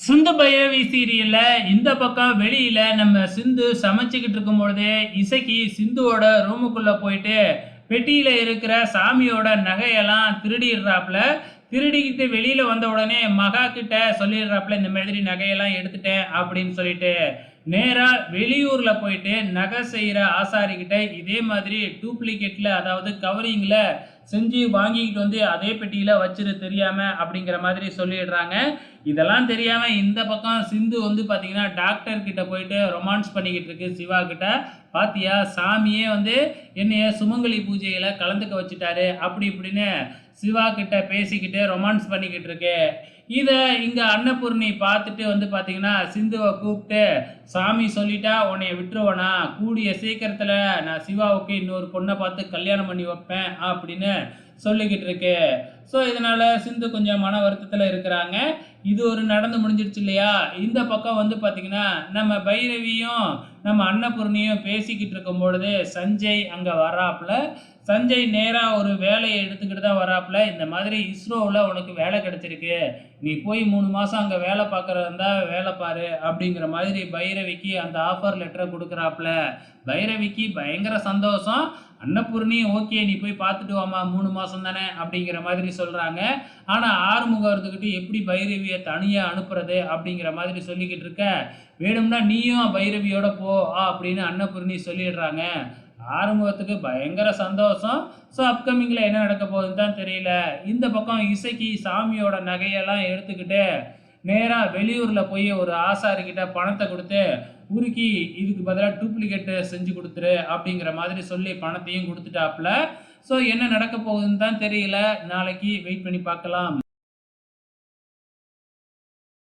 சிந்து பைரவி சீரியல்ல இந்த பக்கம் வெளியில நம்ம சிந்து சமைச்சுக்கிட்டு இருக்கும் பொழுதே இசைக்கு சிந்துவோட ரூமுக்குள்ள போயிட்டு பெட்டியில இருக்கிற சாமியோட நகையெல்லாம் திருடிடுறாப்புல. திருடிக்கிட்டு வெளியில வந்த உடனே மகா கிட்ட சொல்லிடுறாப்புல, இந்த மாதிரி நகையெல்லாம் எடுத்துட்டேன் அப்படின்னு சொல்லிட்டு நேரா வெளியூர்ல போயிட்டு நகை செய்யற ஆசாரி கிட்ட இதே மாதிரி டூப்ளிகேட்ல, அதாவது கவரிங்ல செஞ்சு வாங்கிக்கிட்டு வந்து அதே பெட்டியில வச்சிரு தெரியாம அப்படிங்கிற மாதிரி சொல்லிடுறாங்க. இதெல்லாம் தெரியாம இந்த பக்கம் சிந்து வந்து பாத்தீங்கன்னா டாக்டர் கிட்ட போயிட்டு ரொமான்ஸ் பண்ணிக்கிட்டு இருக்கு சிவா கிட்ட. பாத்தியா, சாமியே வந்து என்னைய சுமங்கலி பூஜையில கலந்துக்க வச்சுட்டாரு அப்படி இப்படின்னு சிவா கிட்ட பேசிக்கிட்டு ரொமான்ஸ் பண்ணிக்கிட்டு இருக்கு. இத இங்க அன்னபூர்ணி பார்த்துட்டு வந்து பாத்தீங்கன்னா சிந்துவை கூப்பிட்டு, சாமி சொல்லிட்டா உன்னைய விட்டுருவனா, கூடிய சீக்கிரத்துல நான் சிவாவுக்கு இன்னொரு பொண்ணை பார்த்து கல்யாணம் பண்ணி வைப்பேன் அப்படின்னு சொல்லிக்கிட்டு இருக்கு. ஸோ இதனால சிந்து கொஞ்சம் மன வருத்தத்தில் இருக்கிறாங்க. இது ஒரு நடந்து முடிஞ்சிருச்சு இல்லையா. இந்த பக்கம் வந்து பார்த்தீங்கன்னா நம்ம பைரவியும் நம்ம அன்னபூர்ணியும் பேசிக்கிட்டு இருக்கும் பொழுது சஞ்சய் அங்கே வராப்புல. சஞ்சய் நேராக ஒரு வேலையை எடுத்துக்கிட்டு தான் வராப்புல. இந்த மாதிரி இஸ்ரோவில் உனக்கு வேலை கிடைச்சிருக்கு, நீ போய் 3 மாதம் அங்கே வேலை பார்க்குறதா இருந்தால் வேலை பாரு அப்படிங்கிற மாதிரி பைரவிக்கு அந்த ஆஃபர் லெட்டரை கொடுக்குறாப்புல. பைரவிக்கு பயங்கர சந்தோஷம். அன்னபூர்ணி ஓகே, நீ போய் பார்த்துட்டு வாமா, 3 மாதம் தானே அப்படிங்கிற மாதிரி சொல்கிறாங்க. ஆனால் ஆறுமுகம் இருந்துக்கிட்டு எப்படி பைரவியை தனியாக அனுப்புறது அப்படிங்கிற மாதிரி சொல்லிக்கிட்டு இருக்க, வேணும்னா நீயும் பைரவியோட போ அப்படின்னு அன்னபூர்ணி சொல்லிடுறாங்க. ஆறுமுகத்துக்கு பயங்கர சந்தோஷம். ஸோ அப்கமிங்கில் என்ன நடக்க போகுதுன்னு தான் தெரியல. இந்த பக்கம் இசைக்கு சாமியோட நகையெல்லாம் எடுத்துக்கிட்டு நேராக வெளியூரில் போய் ஒரு ஆசாரிக்கிட்ட பணத்தை கொடுத்து உருக்கி இதுக்கு பதிலாக டூப்ளிகேட்டு செஞ்சு கொடுத்துரு அப்படிங்கிற மாதிரி சொல்லி பணத்தையும் கொடுத்துட்டாப்புல. ஸோ என்ன நடக்க போகுதுன்னு தான் தெரியல. நாளைக்கு வெயிட் பண்ணி பார்க்கலாம்.